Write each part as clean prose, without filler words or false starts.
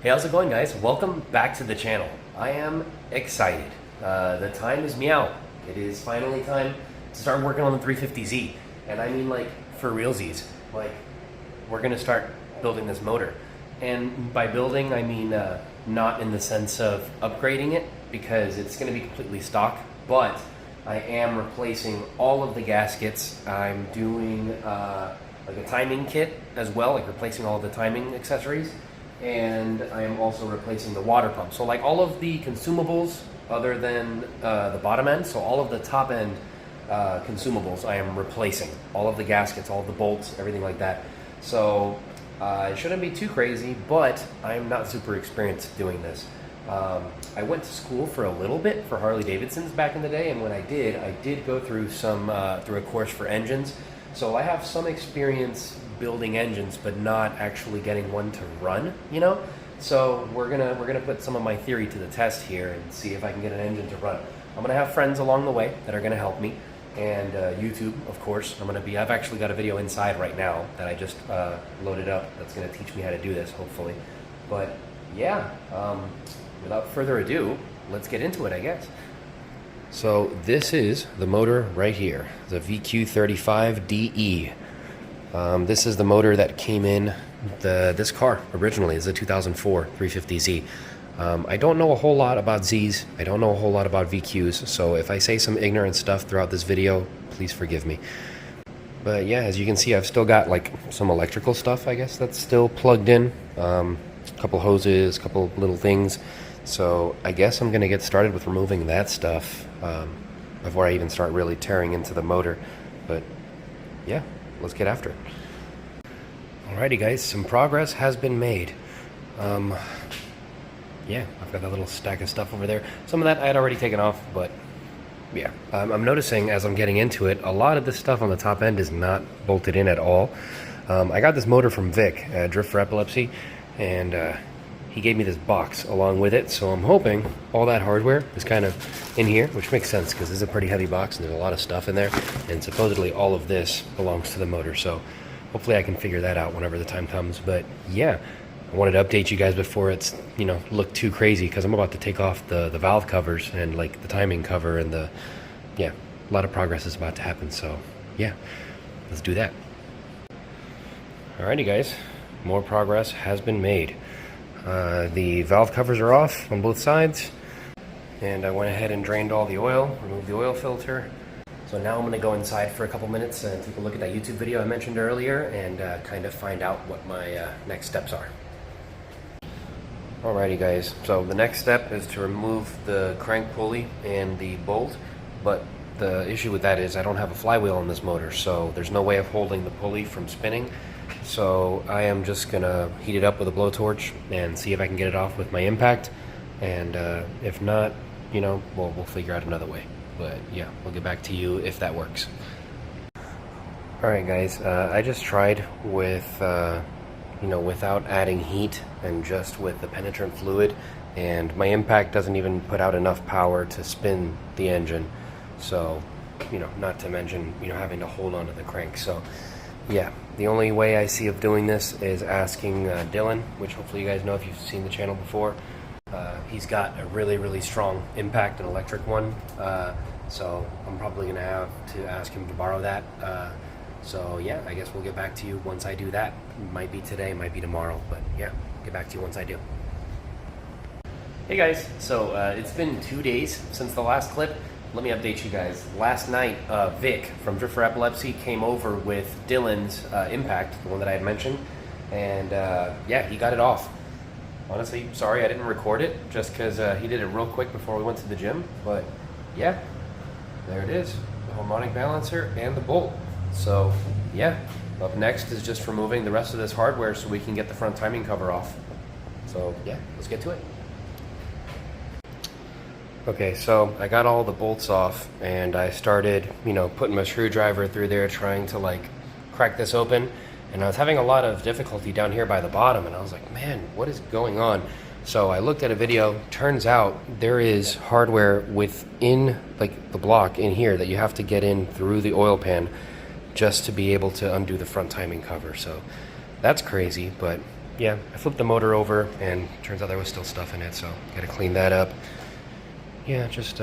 Hey, how's it going, guys? Welcome back to the channel. I am excited. The time is meow. It is finally time to start working on the 350Z. And I mean, like, for realsies. Like, we're gonna start building this motor. And by building, I mean not in the sense of upgrading it, because it's gonna be completely stock, but I am replacing all of the gaskets. I'm doing like a timing kit as well, like replacing all of the timing accessories. And I am also replacing the water pump. So like all of the consumables other than the bottom end, so all of the top end consumables I am replacing. All of the gaskets, all of the bolts, everything like that. So it shouldn't be too crazy, but I'm not super experienced doing this. I went to school for a little bit for Harley Davidsons back in the day, and when I did go through through a course for engines. So I have some experience building engines, but not actually getting one to run, you know? So we're gonna put some of my theory to the test here and see if I can get an engine to run. I'm gonna have friends along the way that are gonna help me, and YouTube, of course. I've actually got a video inside right now that I just loaded up that's gonna teach me how to do this, hopefully. But yeah, without further ado, let's get into it, I guess. So this is the motor right here, the VQ35DE. This is the motor that came in this car originally. It's a 2004 350Z. I don't know a whole lot about Zs. I don't know a whole lot about VQs, so if I say some ignorant stuff throughout this video, please forgive me. But yeah, as you can see, I've still got like some electrical stuff, I guess, that's still plugged in. A couple hoses, a couple little things. So I guess I'm gonna get started with removing that stuff before I even start really tearing into the motor. But yeah, let's get after it. Alrighty guys, some progress has been made. Yeah, I've got that little stack of stuff over there. Some of that I had already taken off, but yeah. I'm noticing as I'm getting into it, a lot of the stuff on the top end is not bolted in at all. I got this motor from Vic, Drift for Epilepsy, and he gave me this box along with it, so I'm hoping all that hardware is kind of in here, which makes sense because this is a pretty heavy box and there's a lot of stuff in there, and supposedly all of this belongs to the motor, so hopefully I can figure that out whenever the time comes. But yeah, I wanted to update you guys before it's, you know, look too crazy, because I'm about to take off the valve covers and like the timing cover, and yeah, a lot of progress is about to happen, so yeah, let's do that. Alrighty guys, more progress has been made. The valve covers are off on both sides, and I went ahead and drained all the oil, removed the oil filter. So now I'm going to go inside for a couple minutes and take a look at that YouTube video I mentioned earlier, and kind of find out what my next steps are. Alrighty guys, so the next step is to remove the crank pulley and the bolt, but the issue with that is I don't have a flywheel on this motor, so there's no way of holding the pulley from spinning. So I am just gonna heat it up with a blowtorch and see if I can get it off with my impact, and if not, you know, we'll figure out another way. But yeah, we'll get back to you if that works. Alright guys, I just tried with you know, without adding heat and just with the penetrant fluid, and my impact doesn't even put out enough power to spin the engine. So, you know, not to mention, you know, having to hold onto the crank. So yeah, the only way I see of doing this is asking Dylan, which hopefully you guys know if you've seen the channel before. He's got a really strong impact, an electric one, so I'm probably gonna have to ask him to borrow that. So yeah, I guess we'll get back to you once I do that. Might be today, might be tomorrow, but yeah, get back to you once I do. Hey guys, so it's been 2 days since the last clip. Let me update you guys. Last night, Vic from Drift for Epilepsy came over with Dylan's impact, the one that I had mentioned, and yeah, he got it off. Honestly, sorry I didn't record it, just because he did it real quick before we went to the gym, but yeah, there it is, the harmonic balancer and the bolt. So yeah, up next is just removing the rest of this hardware so we can get the front timing cover off. So yeah, let's get to it. Okay, so I got all the bolts off, and I started, you know, putting my screwdriver through there trying to like crack this open, and I was having a lot of difficulty down here by the bottom, and I was like, man, what is going on? So I looked at a video. Turns out there is hardware within like the block in here that you have to get in through the oil pan just to be able to undo the front timing cover. So that's crazy, but yeah, I flipped the motor over and turns out there was still stuff in it, so gotta clean that up. Yeah, just,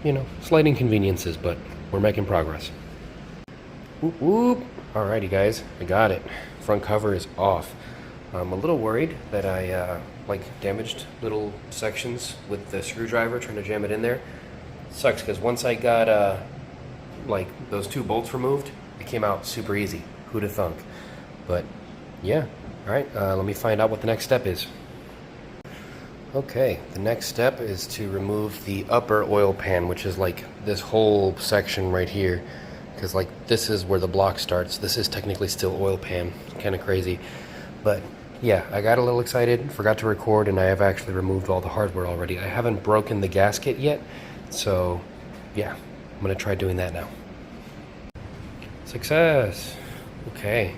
you know, slight inconveniences, but we're making progress. Whoop whoop. Alrighty guys, I got it. Front cover is off. I'm a little worried that I like damaged little sections with the screwdriver trying to jam it in there. Sucks because once I got like those 2 bolts removed, it came out super easy. Who'd have thunk? But yeah, alright, let me find out what the next step is. Okay, the next step is to remove the upper oil pan, which is like this whole section right here. Because like this is where the block starts. This is technically still oil pan. Kind of crazy. But yeah, I got a little excited, forgot to record, and I have actually removed all the hardware already. I haven't broken the gasket yet, so yeah, I'm gonna try doing that now. Success! Okay,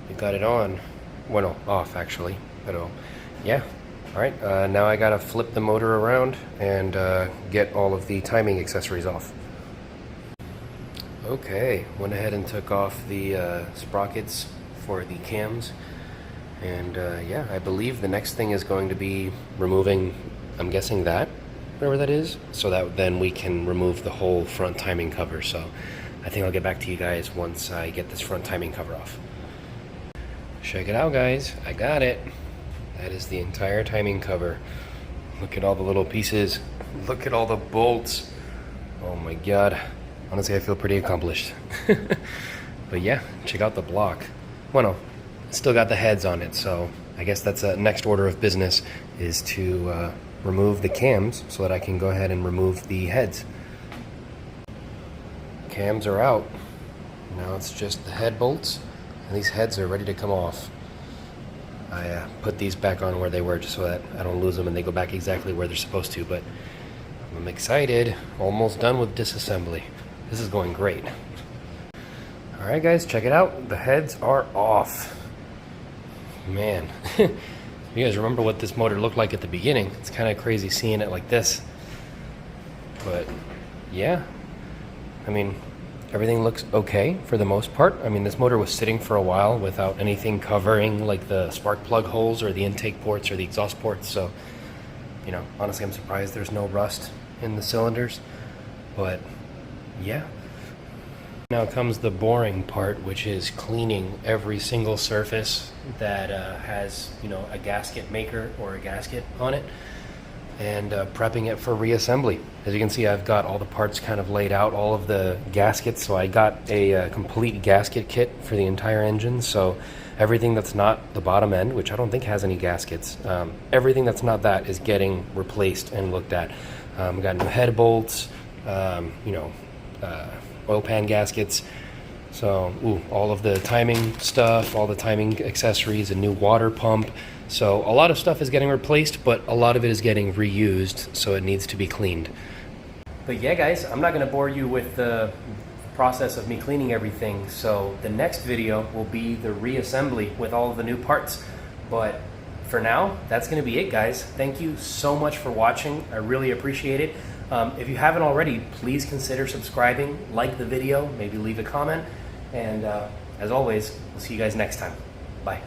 we got it on. Well, no, off actually, but yeah. Alright, now I gotta flip the motor around and get all of the timing accessories off. Okay, went ahead and took off the sprockets for the cams. And yeah, I believe the next thing is going to be removing, I'm guessing that, whatever that is, so that then we can remove the whole front timing cover. So I think I'll get back to you guys once I get this front timing cover off. Check it out guys, I got it. That is the entire timing cover. Look at all the little pieces. Look at all the bolts. Oh my god. Honestly, I feel pretty accomplished. But yeah, check out the block. Well, no, still got the heads on it, so I guess that's a next order of business is to remove the cams so that I can go ahead and remove the heads. Cams are out. Now it's just the head bolts, and these heads are ready to come off. I put these back on where they were just so that I don't lose them and they go back exactly where they're supposed to, but I'm excited. Almost done with disassembly. This is going great. Alright guys, check it out. The heads are off. Man, you guys remember what this motor looked like at the beginning. It's kind of crazy seeing it like this. But yeah, I mean, everything looks okay for the most part. I mean, this motor was sitting for a while without anything covering like the spark plug holes or the intake ports or the exhaust ports. So, you know, honestly, I'm surprised there's no rust in the cylinders. But yeah. Now comes the boring part, which is cleaning every single surface that has, you know, a gasket maker or a gasket on it, and prepping it for reassembly. As you can see, I've got all the parts kind of laid out, all of the gaskets. So I got a complete gasket kit for the entire engine. So everything that's not the bottom end, which I don't think has any gaskets, everything that's not that is getting replaced and looked at. We got new head bolts, you know, oil pan gaskets. So all of the timing stuff, all the timing accessories, a new water pump. So a lot of stuff is getting replaced, but a lot of it is getting reused, so it needs to be cleaned. But yeah guys, I'm not going to bore you with the process of me cleaning everything, so the next video will be the reassembly with all of the new parts. But for now, that's going to be it guys. Thank you so much for watching. I really appreciate it. If you haven't already, please consider subscribing, like the video, maybe leave a comment, and as always, we'll see you guys next time. Bye.